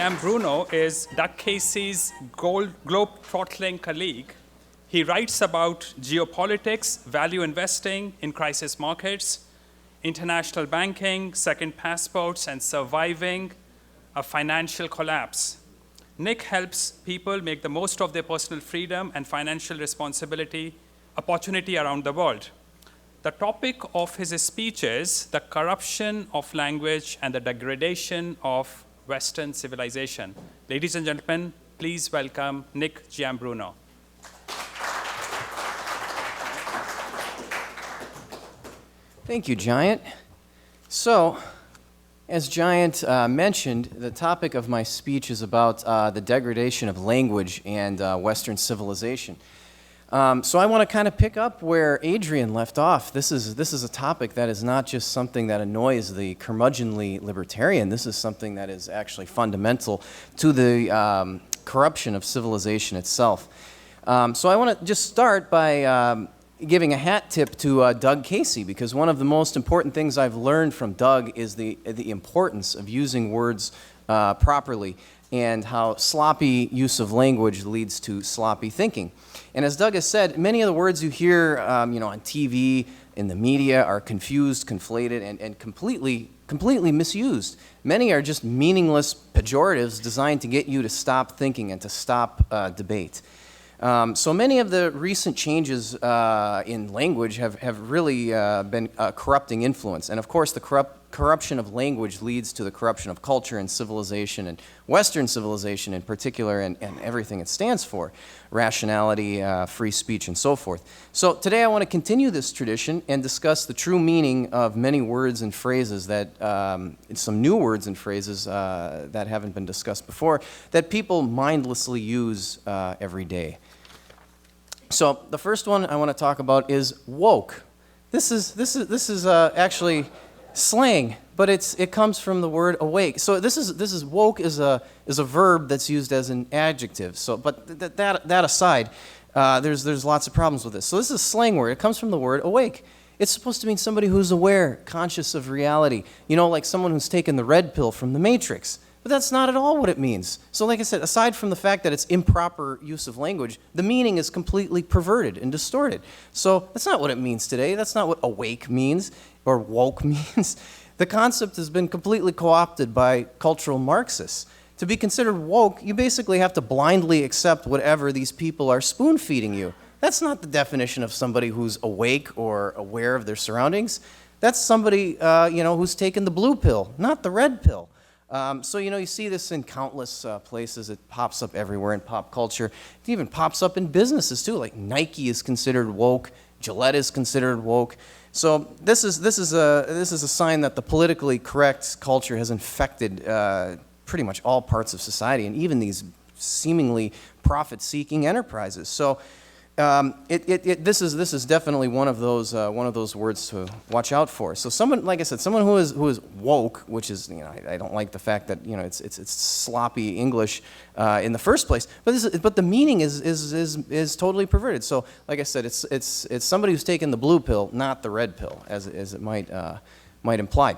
Giambruno is Doug Casey's globetrotting colleague. He writes about geopolitics, value investing in crisis markets, international banking, second passports, and surviving a financial collapse. Nick helps people make the most of their personal freedom and financial opportunity around the world. The topic of his speech is the corruption of language and the degradation of Western civilization. Ladies and gentlemen, please welcome Nick Giambruno. Thank you, Giant. So, as Giant mentioned, the topic of my speech is about the degradation of language and Western civilization. So I want to kind of pick up where Adrian left off. This is a topic that is not just something that annoys the curmudgeonly libertarian. This is something that is actually fundamental to the corruption of civilization itself. So I want to just start by giving a hat tip to Doug Casey, because one of the most important things I've learned from Doug is the importance of using words properly and how sloppy use of language leads to sloppy thinking. And as Doug has said, many of the words you hear on TV, in the media, are confused, conflated, and completely misused. Many are just meaningless pejoratives designed to get you to stop thinking and to stop debate. So many of the recent changes in language have really been a corrupting influence. And of course, the corruption of language leads to the corruption of culture and civilization, and Western civilization in particular, and everything it stands for: rationality, free speech, and so forth. So today I want to continue this tradition and discuss the true meaning of many words and phrases some new words and phrases that haven't been discussed before, that people mindlessly use every day. So the first one I want to talk about is woke. This is actually slang, but it comes from the word awake. So this is woke is a verb that's used as an adjective. So, but that aside, there's lots of problems with this. So this is a slang word. It comes from the word awake. It's supposed to mean somebody who's aware, conscious of reality. Like someone who's taken the red pill from the Matrix. But that's not at all what it means. So like I said, aside from the fact that it's improper use of language, the meaning is completely perverted and distorted. So that's not what it means today. That's not what awake means or woke means. The concept has been completely co-opted by cultural Marxists. To be considered woke, you basically have to blindly accept whatever these people are spoon-feeding you. That's not the definition of somebody who's awake or aware of their surroundings. That's somebody who's taken the blue pill, not the red pill. So you see this in countless places. It pops up everywhere in pop culture. It even pops up in businesses too. Like Nike is considered woke. Gillette is considered woke. So this is a sign that the politically correct culture has infected pretty much all parts of society, and even these seemingly profit-seeking enterprises. So this is definitely one of those words to watch out for. So someone, like I said, someone who is woke, which is I don't like the fact that it's sloppy English in the first place, but the meaning is totally perverted. So like I said, it's somebody who's taken the blue pill, not the red pill, as it might imply.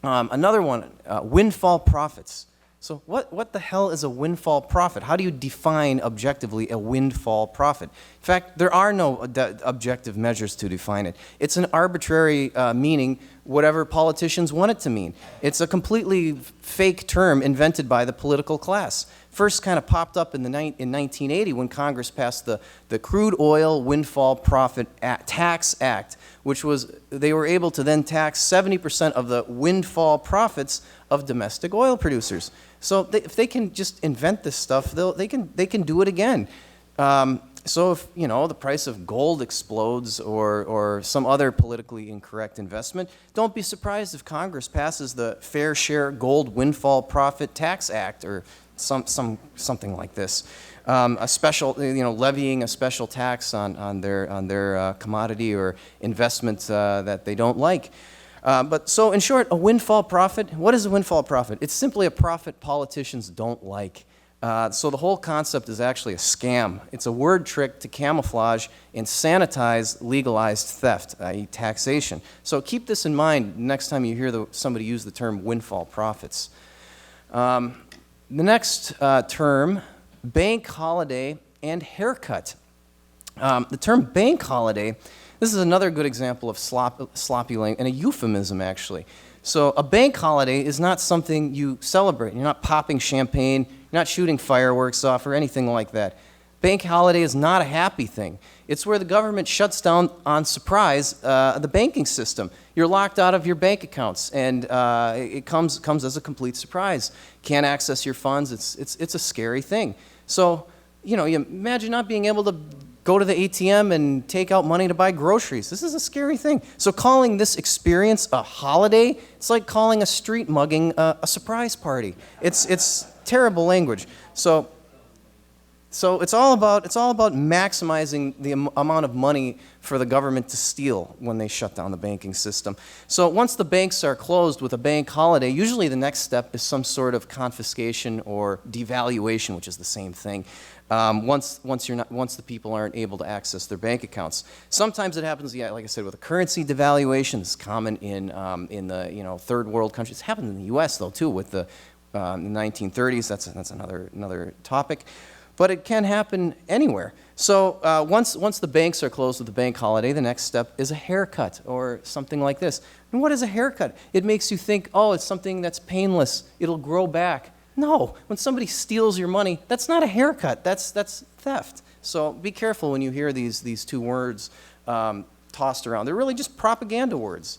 Another one, windfall profits. So what the hell is a windfall profit? How do you define objectively a windfall profit? In fact, there are no objective measures to define it. It's an arbitrary meaning, whatever politicians want it to mean. It's a completely fake term invented by the political class. First kind of popped up in 1980 when Congress passed the Crude Oil Windfall Profit Tax Act, which was, they were able to then tax 70% of the windfall profits of domestic oil producers. So if they can just invent this stuff, they can do it again. So if the price of gold explodes or some other politically incorrect investment, don't be surprised if Congress passes the Fair Share Gold Windfall Profit Tax Act or something like this. A special, levying a special tax on their commodity or investment that they don't like. But so in short, a windfall profit. What is a windfall profit? It's simply a profit politicians don't like. So the whole concept is actually a scam. It's a word trick to camouflage and sanitize legalized theft, i.e. taxation. So keep this in mind next time you hear somebody use the term windfall profits. The next term, bank holiday and haircut. The term bank holiday, this is another good example of sloppy language, and a euphemism, actually. So a bank holiday is not something you celebrate. You're not popping champagne, you're not shooting fireworks off or anything like that. Bank holiday is not a happy thing. It's where the government shuts down on surprise the banking system. You're locked out of your bank accounts, and it comes as a complete surprise. Can't access your funds. It's a scary thing. So, you imagine not being able to go to the ATM and take out money to buy groceries. This is a scary thing. So calling this experience a holiday, it's like calling a street mugging a surprise party. It's terrible language. So it's all about maximizing the amount of money for the government to steal when they shut down the banking system. So once the banks are closed with a bank holiday, usually the next step is some sort of confiscation or devaluation, which is the same thing. Once the people aren't able to access their bank accounts, sometimes it happens. Yeah, like I said, with a currency devaluation, it's common in the third world countries. It's happened in the U.S. though too, with the 1930s. That's another topic. But it can happen anywhere. So once the banks are closed with the bank holiday, the next step is a haircut or something like this. And what is a haircut? It makes you think, oh, it's something that's painless. It'll grow back. No, when somebody steals your money, that's not a haircut. That's theft. So be careful when you hear these two words tossed around. They're really just propaganda words.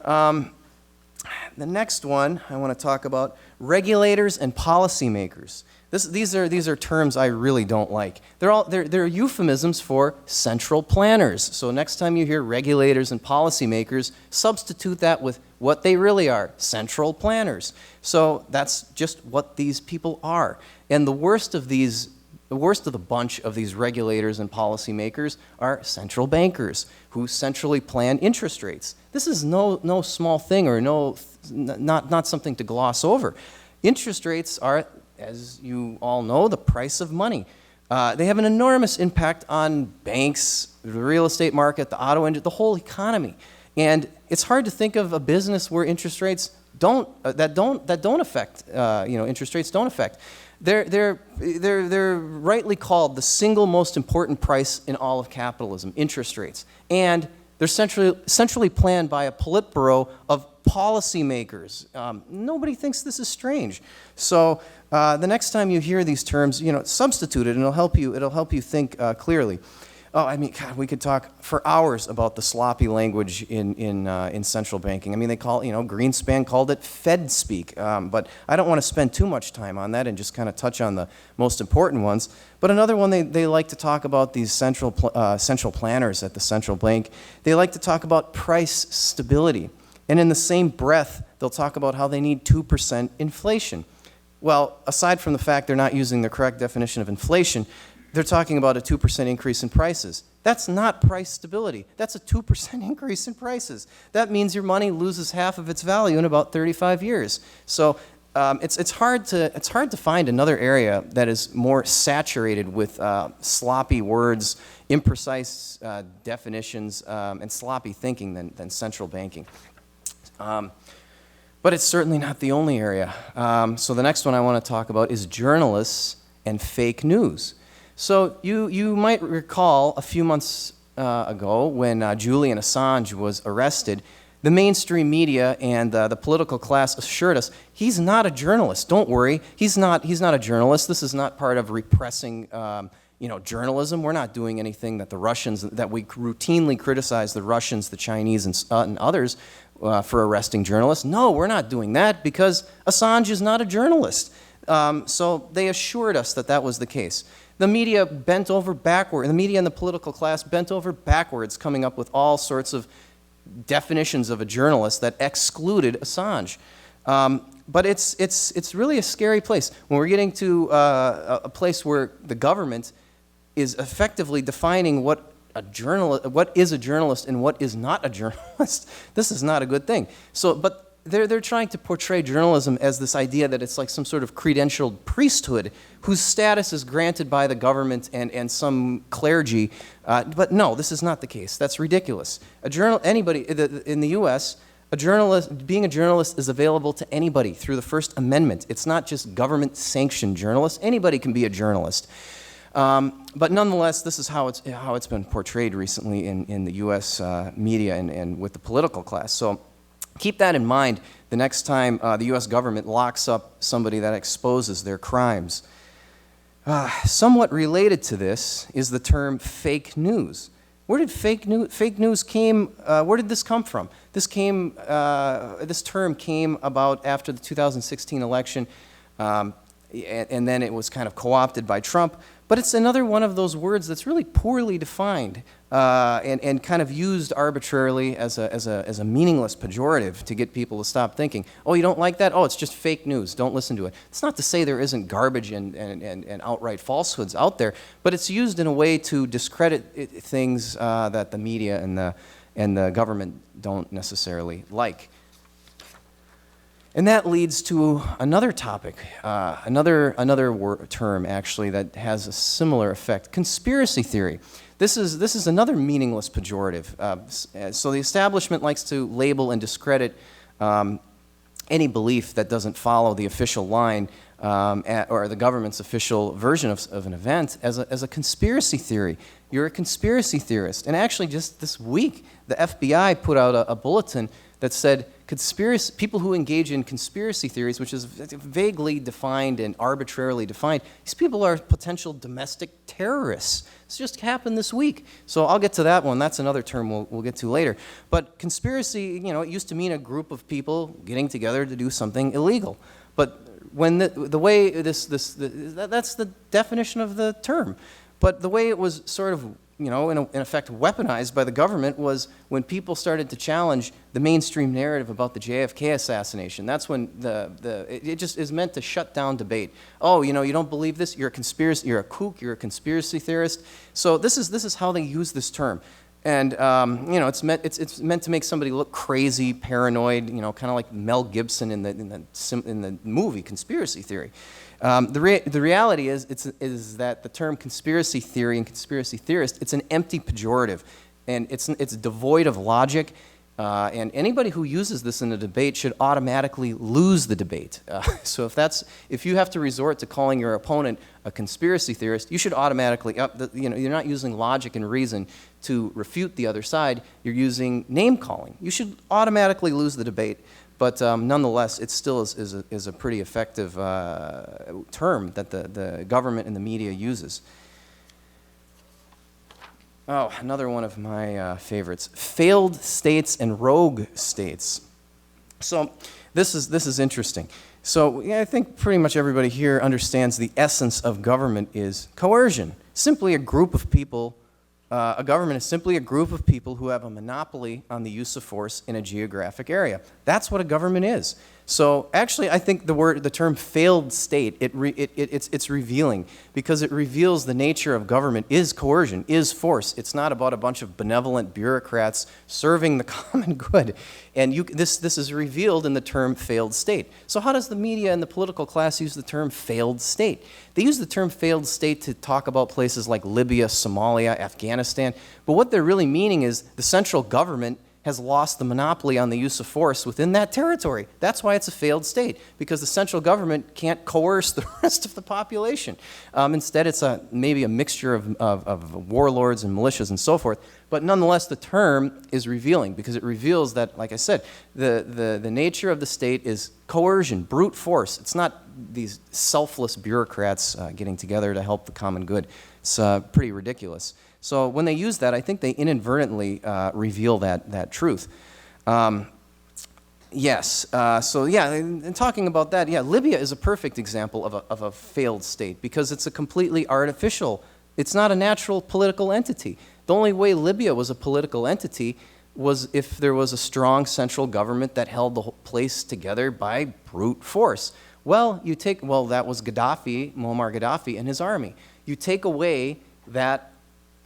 The next one I want to talk about: regulators and policymakers. These are terms I really don't like. They're euphemisms for central planners. So next time you hear regulators and policymakers, substitute that with what they really are: central planners. So that's just what these people are. And the worst of the bunch of these regulators and policymakers are central bankers who centrally plan interest rates. This is no small thing, or not something to gloss over. Interest rates are, as you all know, the price of money. They have an enormous impact on banks, the real estate market, the auto industry, the whole economy. And it's hard to think of a business where interest rates don't affect. Interest rates don't affect. They're rightly called the single most important price in all of capitalism: interest rates. And they're centrally planned by a Politburo of policymakers. Nobody thinks this is strange. So the next time you hear these terms, substitute it, and it'll help you think clearly. Oh, I mean, God, we could talk for hours about the sloppy language in central banking. I mean, they Greenspan called it Fed speak, but I don't want to spend too much time on that and just kind of touch on the most important ones. But another one, they like to talk about these central planners at the central bank. They like to talk about price stability. And in the same breath, they'll talk about how they need 2% inflation. Well, aside from the fact they're not using the correct definition of inflation, they're talking about a 2% increase in prices. That's not price stability. That's a 2% increase in prices. That means your money loses half of its value in about 35 years. So it's hard to find another area that is more saturated with sloppy words, imprecise definitions, and sloppy thinking than central banking. But it's certainly not the only area. So the next one I want to talk about is journalists and fake news. So you might recall a few months ago when Julian Assange was arrested, the mainstream media and the political class assured us he's not a journalist. Don't worry, he's not a journalist. This is not part of repressing journalism. We're not doing anything that we routinely criticize the Russians, the Chinese, and others for arresting journalists. No, we're not doing that because Assange is not a journalist. So they assured us that was the case. The media bent over backward. The media and the political class bent over backwards, coming up with all sorts of definitions of a journalist that excluded Assange. But it's really a scary place when we're getting to a place where the government is effectively defining what is a journalist and what is not a journalist. This is not a good thing. But they're trying to portray journalism as this idea that it's like some sort of credentialed priesthood whose status is granted by the government and some clergy. But no, this is not the case. That's ridiculous. Anybody in the U.S., Being a journalist is available to anybody through the First Amendment. It's not just government-sanctioned journalists. Anybody can be a journalist. But nonetheless, this is how it's been portrayed recently in the U.S. Media and with the political class. So keep that in mind the next time the U.S. government locks up somebody that exposes their crimes. Somewhat related to this is the term fake news. Where did fake news came? Where did this come from? This term came about after the 2016 election, and then it was kind of co-opted by Trump. But it's another one of those words that's really poorly defined and kind of used arbitrarily as a meaningless pejorative to get people to stop thinking, oh, you don't like that? Oh, it's just fake news. Don't listen to it. It's not to say there isn't garbage and outright falsehoods out there, but it's used in a way to discredit things that the media and the government don't necessarily like. And that leads to another topic, another term actually that has a similar effect: conspiracy theory. This is another meaningless pejorative. So the establishment likes to label and discredit any belief that doesn't follow the official line or the government's official version of an event as a conspiracy theory. You're a conspiracy theorist. And actually, just this week, the FBI put out a bulletin that said people who engage in conspiracy theories, which is vaguely defined and arbitrarily defined, these people are potential domestic terrorists. This just happened this week. So I'll get to that one. That's another term we'll get to later. But conspiracy, it used to mean a group of people getting together to do something illegal. But when the way that's the definition of the term. But the way it was sort of in effect weaponized by the government was when people started to challenge the mainstream narrative about the JFK assassination. That's when it just is meant to shut down debate. Oh, you don't believe this? You're a kook, you're a conspiracy theorist. So this is how they use this term. And it's meant to make somebody look crazy, paranoid, kind of like Mel Gibson in the movie Conspiracy Theory. The reality is that the term conspiracy theory and conspiracy theorist, it's an empty pejorative, and it's devoid of logic. And anybody who uses this in a debate should automatically lose the debate. So if you have to resort to calling your opponent a conspiracy theorist, you should automatically you're not using logic and reason to refute the other side. You're using name calling. You should automatically lose the debate. But nonetheless, it still is a pretty effective term that the government and the media uses. Oh, another one of my favorites: failed states and rogue states. So this is interesting. So I think pretty much everybody here understands the essence of government is coercion. Simply a group of people. A government is simply a group of people who have a monopoly on the use of force in a geographic area. That's what a government is. So actually, I think the term failed state, it's revealing, because it reveals the nature of government is coercion, is force. It's not about a bunch of benevolent bureaucrats serving the common good. And this is revealed in the term failed state. So how does the media and the political class use the term failed state? They use the term failed state to talk about places like Libya, Somalia, Afghanistan. But what they're really meaning is the central government has lost the monopoly on the use of force within that territory. That's why it's a failed state, because the central government can't coerce the rest of the population. Instead, it's maybe a mixture of warlords and militias and so forth. But nonetheless, the term is revealing, because it reveals that, like I said, the nature of the state is coercion, brute force. It's not these selfless bureaucrats getting together to help the common good. It's pretty ridiculous. So when they use that, I think they inadvertently reveal that truth. Yes. And talking about that, Libya is a perfect example of a failed state, because it's a completely artificial. It's not a natural political entity. The only way Libya was a political entity was if there was a strong central government that held the whole place together by brute force. That was Muammar Gaddafi and his army. You take away that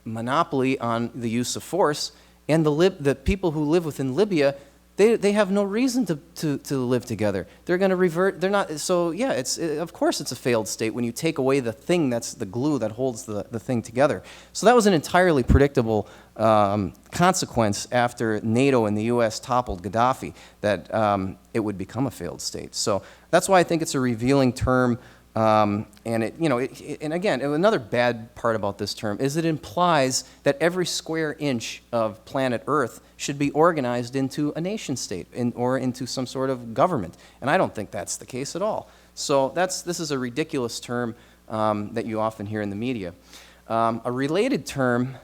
monopoly on the use of force, and the people who live within Libya, they have no reason to live together. They're going to revert. They're not. So yeah, of course it's a failed state when you take away the thing that's the glue that holds the thing together. So that was an entirely predictable consequence after NATO and the U.S. toppled Gaddafi, that it would become a failed state. So that's why I think it's a revealing term. And and again, another bad part about this term is it implies that every square inch of planet Earth should be organized into a nation state or into some sort of government. And I don't think that's the case at all. So this is a ridiculous term that you often hear in the media. A related term,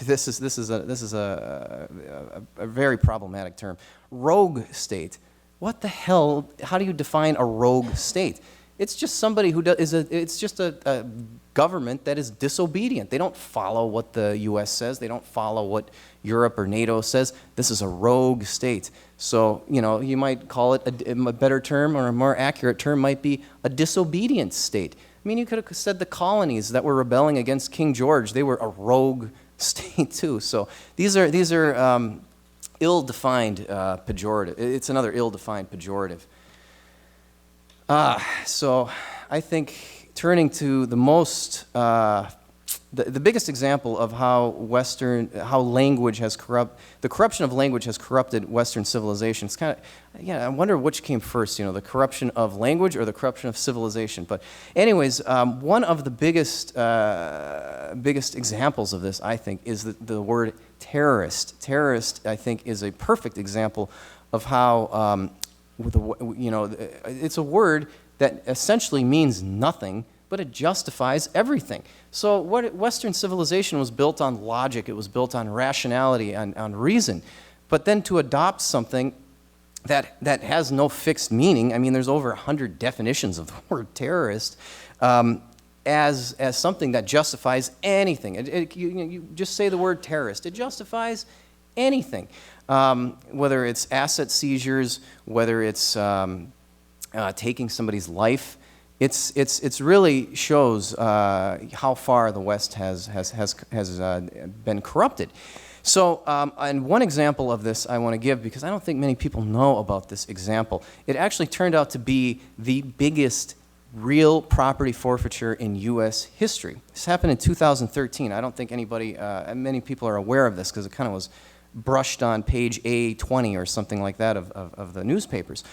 this is a very problematic term, rogue state. What the hell? How do you define a rogue state? It's just somebody who it's just a government that is disobedient. They don't follow what the U.S. says. They don't follow what Europe or NATO says. This is a rogue state. So, you might call it a better term, or a more accurate term might be a disobedient state. I mean, you could have said the colonies that were rebelling against King George, they were a rogue state too. So these are ill-defined pejorative. It's another ill-defined pejorative. So I think turning to the most, the biggest example of how language has the corruption of language has corrupted Western civilization. It's kind of, I wonder which came first, the corruption of language or the corruption of civilization. But anyways, one of the biggest examples of this, I think, is the word terrorist. Terrorist, I think, is a perfect example of how, it's a word that essentially means nothing, but it justifies everything. So Western civilization was built on logic, it was built on rationality, on reason. But then to adopt something that has no fixed meaning, I mean, there's over 100 definitions of the word terrorist, as something that justifies anything. You just say the word terrorist, it justifies anything. Whether it's asset seizures, whether it's taking somebody's life, it's really shows how far the West has been corrupted. So, and one example of this I want to give, because I don't think many people know about this example. It actually turned out to be the biggest real property forfeiture in U.S. history. This happened in 2013. I don't think many people are aware of this, because it kind of was brushed on page A20 or something like that of the newspapers.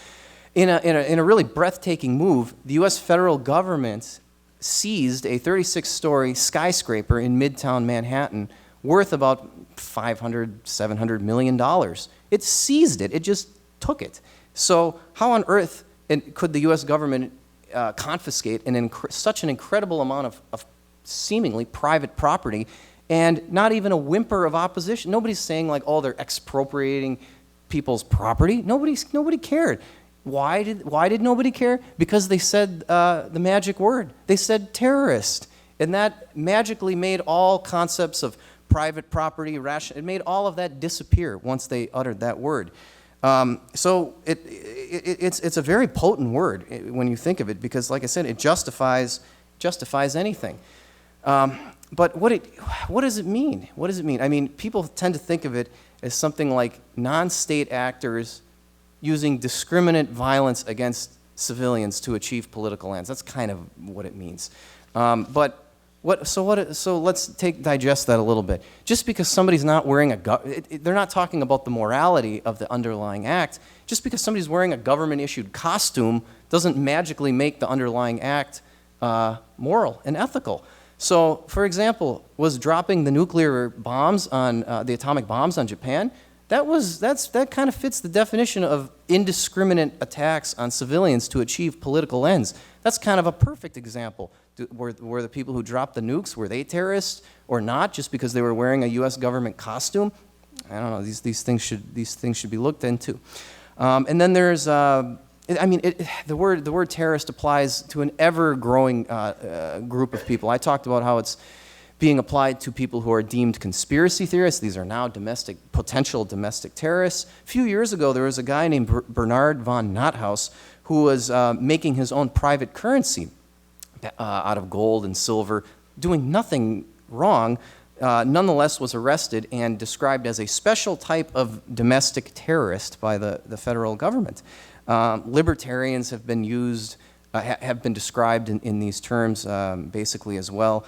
In a really breathtaking move, the U.S. federal government seized a 36-story skyscraper in Midtown Manhattan worth about $700 million. It seized it. It just took it. So how on earth could the U.S. government confiscate such an incredible amount of seemingly private property and not even a whimper of opposition? Nobody's saying like, oh, they're expropriating people's property. Nobody cared. Why did nobody care? Because they said the magic word. They said terrorist. And that magically made all concepts of private property, it made all of that disappear once they uttered that word. So it's a very potent word when you think of it, because like I said, it justifies anything. But what does it mean? What does it mean? I mean, people tend to think of it as something like non-state actors using discriminate violence against civilians to achieve political ends. That's kind of what it means. So let's digest that a little bit. Just because somebody's not wearing they're not talking about the morality of the underlying act. Just because somebody's wearing a government-issued costume doesn't magically make the underlying act moral and ethical. So, for example, was dropping the nuclear bombs on the atomic bombs on Japan? That kind of fits the definition of indiscriminate attacks on civilians to achieve political ends. That's kind of a perfect example. Were the people who dropped the nukes, were they terrorists or not, just because they were wearing a U.S. government costume? I don't know. These things should be looked into. And then there's the word terrorist applies to an ever-growing group of people. I talked about how it's being applied to people who are deemed conspiracy theorists. These are now potential domestic terrorists. A few years ago, there was a guy named Bernard von Nothaus who was making his own private currency out of gold and silver, doing nothing wrong, nonetheless was arrested and described as a special type of domestic terrorist by the federal government. Libertarians have been used, have been described in these terms basically as well.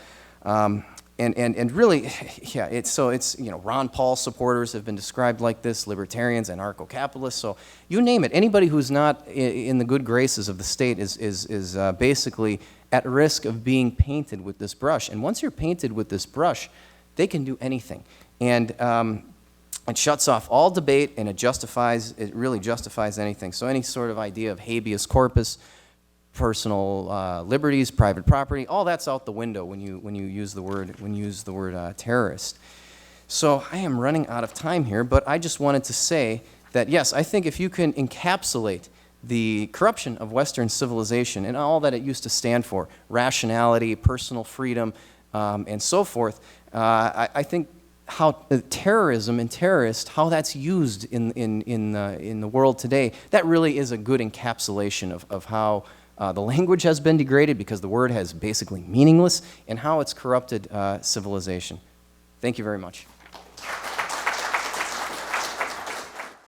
And really, yeah, it's, you know, Ron Paul supporters have been described like this, libertarians, anarcho-capitalists, so you name it. Anybody who's not in the good graces of the state is basically at risk of being painted with this brush. And once you're painted with this brush, they can do anything. And it shuts off all debate, and it really justifies anything. So any sort of idea of habeas corpus, personal liberties, private property, all that's out the window when you use the word terrorist. So I am running out of time here, but I just wanted to say that yes, I think if you can encapsulate the corruption of Western civilization and all that it used to stand for, rationality, personal freedom, and so forth, I think how terrorism and terrorist, how that's used in the world today, that really is a good encapsulation of how the language has been degraded because the word has basically meaningless, and how it's corrupted civilization. Thank you very much.